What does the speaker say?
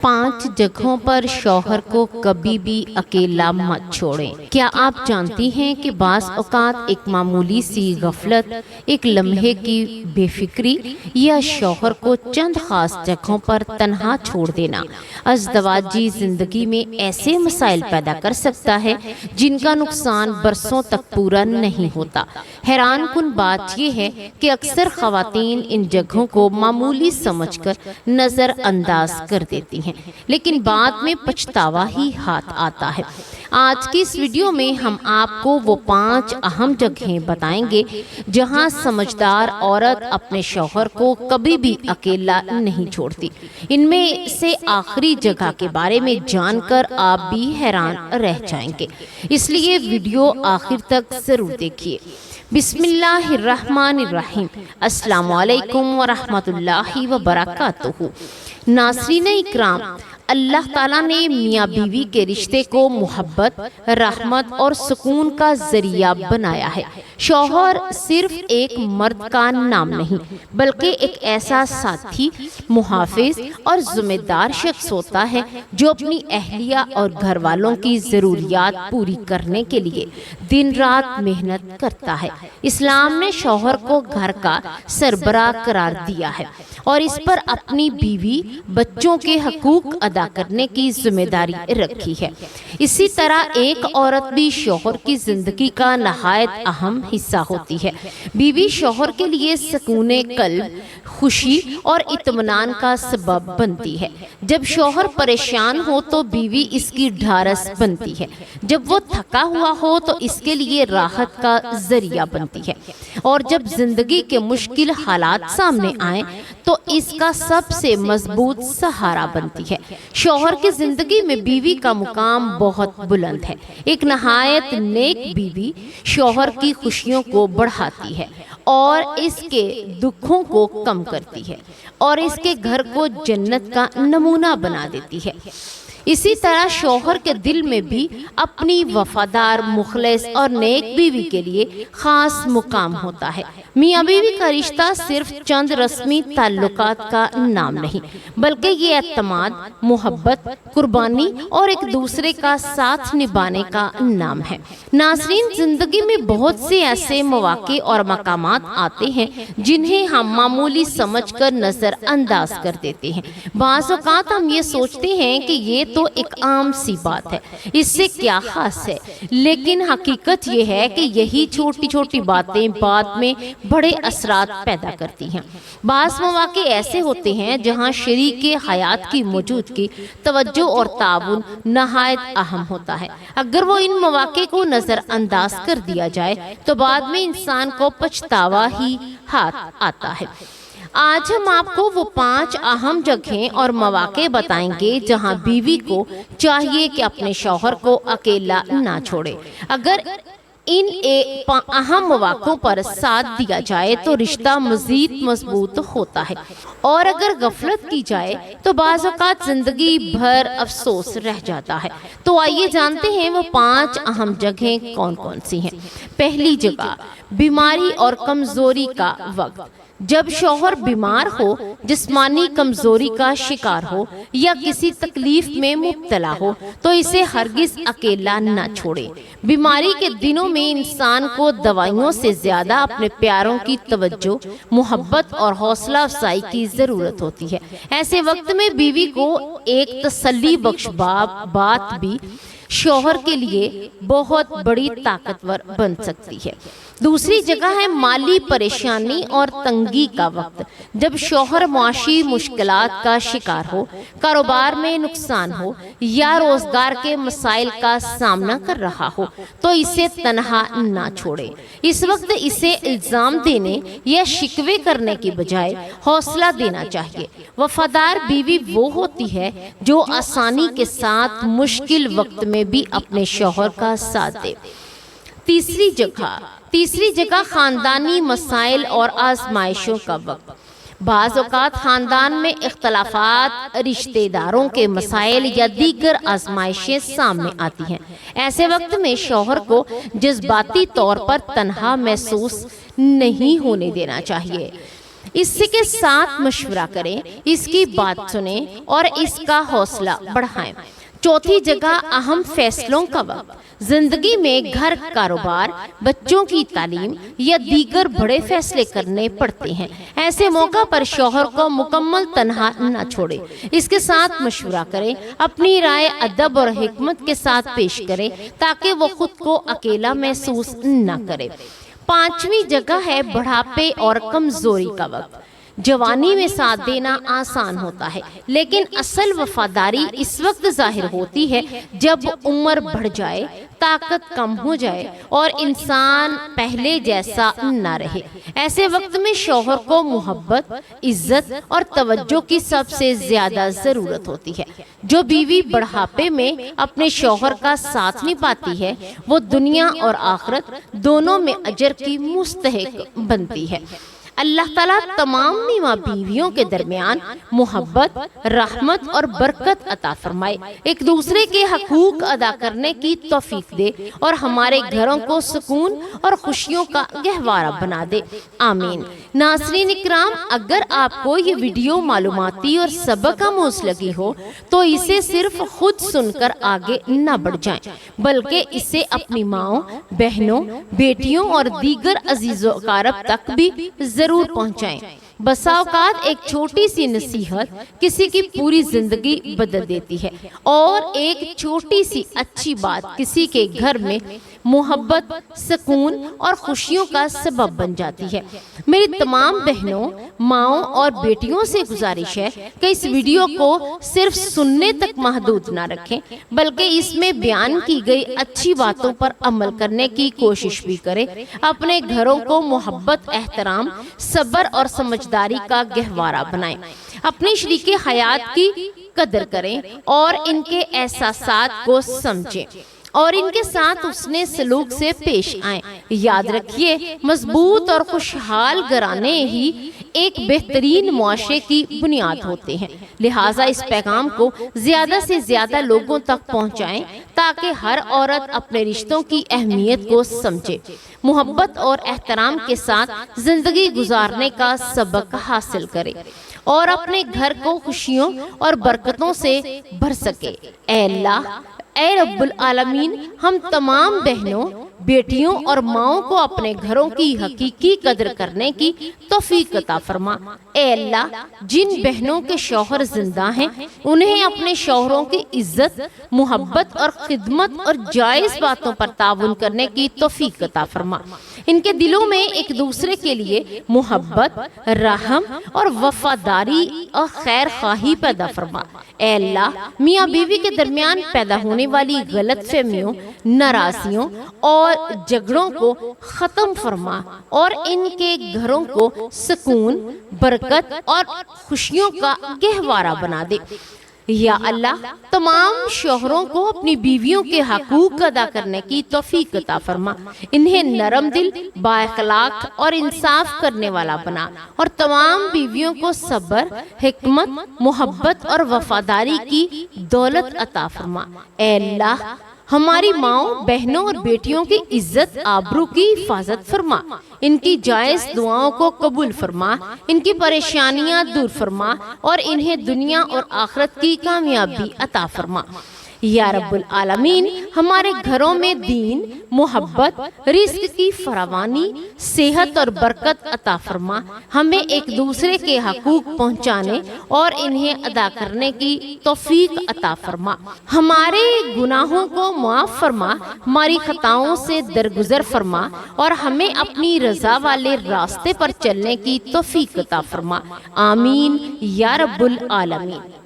5 जगहों पर शौहर को कभी भी अकेला मत छोड़ें। क्या आप जानती हैं कि बाज़ औक़ात एक मामूली सी गफलत, एक लम्हे की बेफिक्री या शौहर को चंद ख़ास जगहों पर तन्हा छोड़ देना अज़दवाजी ज़िंदगी में ऐसे मसाइल पैदा कर सकता है जिनका नुकसान बरसों तक पूरा नहीं होता। हैरान कुन बात यह है कि अक्सर ख़वातीन इन जगहों को मामूली समझकर नज़रअंदाज कर देती हैं, लेकिन बाद में पछतावा ही हाथ आता है। आज की इस वीडियो में हम आपको वो 5 अहम जगहें बताएंगे जहां समझदार औरत अपने शौहर को कभी भी अकेला नहीं छोड़ती। इनमें से आखिरी जगह के बारे में जानकर आप भी हैरान रह जाएंगे, इसलिए वीडियो आखिर तक जरूर देखिए। बिस्मिल्लाहिर्रहमानिर्रहीम। अस्सलामु अलैकुम वरहमतुल्लाहि वबरकातुहू। नाज़रीन इकराम, अल्लाह ताला ने मियाँ बीवी के रिश्ते को मोहब्बत, रहमत और सुकून का जरिया बनाया है। शौहर सिर्फ एक मर्द का नाम नहीं, बल्कि एक ऐसा साथी, मुहाफिज और जिम्मेदार शख्स होता है जो अपनी अहलिया और घर वालों की ज़रूरियात पूरी करने के लिए दिन रात मेहनत करता है। इस्लाम ने शौहर को घर का सरबराह करार दिया है और इस पर अपनी बीवी, बच्चों के हकूक अदा करने की जिम्मेदारी रखी है। इसी तरह एक औरत भी शौहर की जिंदगी का नहायत अहम हिस्सा होती है। बीवी शौहर के लिए सुकूने कल्ब, खुशी और इत्मीनान का सबब बनती है। जब शौहर परेशान हो तो बीवी इसकी ढारस बनती है। जब वो थका हुआ हो तो इसके लिए राहत का जरिया बनती है, और जब जिंदगी के मुश्किल हालात सामने आए तो इसका सबसे मजबूत सहारा बनती है। शौहर की जिंदगी में बीवी का मुकाम बहुत बुलंद है। एक नहायत नेक बीवी शौहर की खुशियों को बढ़ाती है और इसके दुखों को कम करती है और इसके घर को जन्नत का नमूना बना देती है। इसी तरह शौहर के दिल में भी अपनी वफादार, मुखलिस और नेक बीवी के लिए खास मुकाम होता है। मियाँ बीवी का रिश्ता सिर्फ चंद रस्मी ताल्लुकात का नाम नहीं, बल्कि ये एतमाद, मोहब्बत, कुर्बानी और एक दूसरे का साथ निभाने का नाम है। नाज़रीन, जिंदगी में बहुत से ऐसे मौके और मकामात आते हैं जिन्हें हम मामूली समझकर नजरअंदाज कर देते हैं। बाज़ औक़ात हम ये सोचते हैं कि ये तो एक आम सी बात है, इससे क्या खास है, लेकिन हकीकत ये है कि यही छोटी छोटी बातें बाद में बड़े असरात पैदा करती हैं। बाज़ मौके ऐसे होते हैं जहां शरीके हयात की मौजूदगी, तवज्जो और ताउन नहायत अहम होता है। अगर वो इन मौके को नजरअंदाज कर दिया जाए तो बाद में इंसान को पछतावा ही हाथ आता है। आज हम आपको वो 5 अहम जगहें और मौके बताएंगे जहां बीवी को चाहिए कि अपने शौहर को अकेला ना छोड़े। अगर इन अहम मौक़ों पर साथ दिया जाए तो रिश्ता मज़ीद मजबूत होता है, और अगर गफलत की जाए तो बाज़ औक़ात जिंदगी भर अफसोस रह जाता है। तो आइए जानते हैं वो 5 अहम जगहें कौन कौन सी हैं। पहली जगह, बीमारी और कमज़ोरी का वक्त। जब शौहर बीमार हो, जिस्मानी कमजोरी का शिकार हो या किसी तकलीफ में मुब्तला हो तो इसे हरगिज अकेला न छोड़े। बीमारी के दिनों में इंसान को दवाइयों से ज्यादा अपने प्यारों की तवज्जो, मोहब्बत और हौसला अफजाई की जरूरत होती है। ऐसे वक्त में बीवी को एक तसल्ली बख्श बात भी शौहर के लिए बहुत बड़ी ताकतवर बन सकती है। दूसरी जगह है माली परेशानी और तंगी का वक्त। जब शौहर मुआशी मुश्किलात का शिकार हो, कारोबार में नुकसान हो या रोजगार के मसाइल का सामना कर रहा हो तो इसे तन्हा ना छोड़े। इस वक्त इसे इल्जाम देने या शिकवे करने की बजाय हौसला देना चाहिए। वफादार बीवी वो होती है जो आसानी के साथ मुश्किल वक्त में भी अपने शौहर का साथ दे। तीसरी जगह खानदानी मसाइल और आजमाइशों का वक्त। बाज़ औक़ात खानदान में इख्तलाफात, रिश्तेदारों के मसाइल या दीगर आजमाइशें सामने आती हैं। ऐसे वक्त में शौहर को जज्बाती तौर पर तन्हा महसूस नहीं होने देना चाहिए। اس کے ساتھ مشورہ کریں، اس کی بات سنیں اور اس کا حوصلہ بڑھائیں۔ چوتھی جگہ، اہم فیصلوں کا وقت۔ زندگی میں گھر، کاروبار، بچوں کی تعلیم یا دیگر بڑے فیصلے کرنے پڑتے ہیں۔ ایسے موقع پر شوہر کو مکمل تنہا نہ چھوڑے، اس کے ساتھ مشورہ کریں، اپنی رائے ادب اور حکمت کے ساتھ پیش کریں تاکہ وہ خود کو اکیلا محسوس نہ کرے۔ پانچویں جگہ ہے بڑھاپے اور کمزوری کا وقت۔ جوانی میں ساتھ دینا آسان ہوتا ہے، لیکن اصل وفاداری اس وقت ظاہر ہوتی ہے جب عمر بڑھ جائے، طاقت کم ہو جائے اور انسان پہلے جیسا نہ رہے۔ ایسے وقت میں شوہر کو محبت، عزت اور توجہ کی سب سے زیادہ ضرورت ہوتی ہے۔ جو بیوی بڑھاپے میں اپنے شوہر کا ساتھ نبھاتی ہے وہ دنیا اور آخرت دونوں میں اجر کی مستحق بنتی ہے۔ اللہ تعالیٰ تمام میاں بیویوں کے درمیان محبت، رحمت اور برکت عطا فرمائے، ایک دوسرے کے حقوق ادا کرنے کی توفیق دے اور ہمارے گھروں کو سکون اور خوشیوں کا گہوارہ بنا دے، آمین۔ ناظرین اکرام، اگر آپ کو یہ ویڈیو معلوماتی اور سبق آموز لگی ہو تو اسے صرف خود سن کر آگے نہ بڑھ جائیں، بلکہ اسے اپنی ماؤں، بہنوں، بیٹیوں اور دیگر عزیز و اقارب تک بھی ضرور پہنچائیں۔ بسا اوقات ایک چھوٹی سی نصیحت کسی کی پوری زندگی بدل دیتی ہے، اور ایک چھوٹی سی اچھی بات کسی کے گھر میں محبت، سکون اور خوشیوں کا سبب بن جاتی ہے۔ میری تمام بہنوں، ماؤں اور بیٹیوں سے گزارش ہے کہ اس ویڈیو کو صرف سننے تک محدود نہ رکھیں، بلکہ اس میں بیان کی گئی اچھی باتوں پر عمل کرنے کی کوشش بھی کریں۔ اپنے گھروں کو محبت، احترام، صبر اور سمجھداری کا گہوارہ بنائیں۔ اپنے شریک حیات کی قدر کریں اور ان کے احساسات کو سمجھیں اور ان کے ساتھ حسن سلوک سے پیش آئیں۔ یاد رکھیے، مضبوط اور خوشحال گھرانے ہی ایک بہترین معاشرے کی بنیاد ہوتے ہیں، لہٰذا اس پیغام کو زیادہ سے زیادہ لوگوں تک پہنچائیں تاکہ ہر عورت اپنے رشتوں کی اہمیت کو سمجھے، محبت اور احترام کے ساتھ زندگی گزارنے کا سبق حاصل کرے اور اپنے گھر کو خوشیوں اور برکتوں سے بھر سکے۔ اے اللہ، اے رب العالمین، ہم تمام بہنوں، بیٹیوں اور ماؤں کو اپنے گھروں کی حقیقی قدر کرنے کی توفیق عطا فرما۔ اے اللہ، جن بہنوں کے شوہر زندہ ہیں انہیں اپنے شوہروں کی عزت، محبت اور خدمت اور جائز باتوں پر تعاون کرنے کی توفیق عطا فرما۔ ان کے دلوں میں ایک دوسرے کے لیے محبت، رحم اور وفاداری اور خیر خواہی پیدا فرما۔ اے اللہ، میاں بیوی کے درمیان پیدا ہونے والی غلط فہمیوں، ناراضیوں اور جھگڑوں کو ختم فرما اور ان کے گھروں کو سکون، برکت اور خوشیوں کا گہوارہ بنا دے۔ یا اللہ، تمام شوہروں کو اپنی بیویوں کے حقوق ادا کرنے کی توفیق عطا فرما، انہیں نرم دل، با اخلاق اور انصاف کرنے والا بنا اور تمام بیویوں کو صبر، حکمت، محبت اور وفاداری کی دولت عطا فرما۔ اے اللہ، ہماری ماؤں، بہنوں اور بیٹیوں کی عزت آبرو کی حفاظت فرما، ان کی جائز دعاؤں کو قبول فرما، ان کی پریشانیاں دور فرما اور انہیں دنیا اور آخرت کی کامیابی عطا فرما۔ یا رب العالمین، ہمارے گھروں میں دین، محبت، رزق کی فراوانی، صحت اور برکت عطا فرما، ہمیں ایک دوسرے کے حقوق پہنچانے اور انہیں ادا کرنے کی توفیق عطا فرما، ہمارے گناہوں کو معاف فرما، ہماری خطاؤں سے درگزر فرما اور ہمیں اپنی رضا والے راستے پر چلنے کی توفیق عطا فرما، آمین یا رب العالمین۔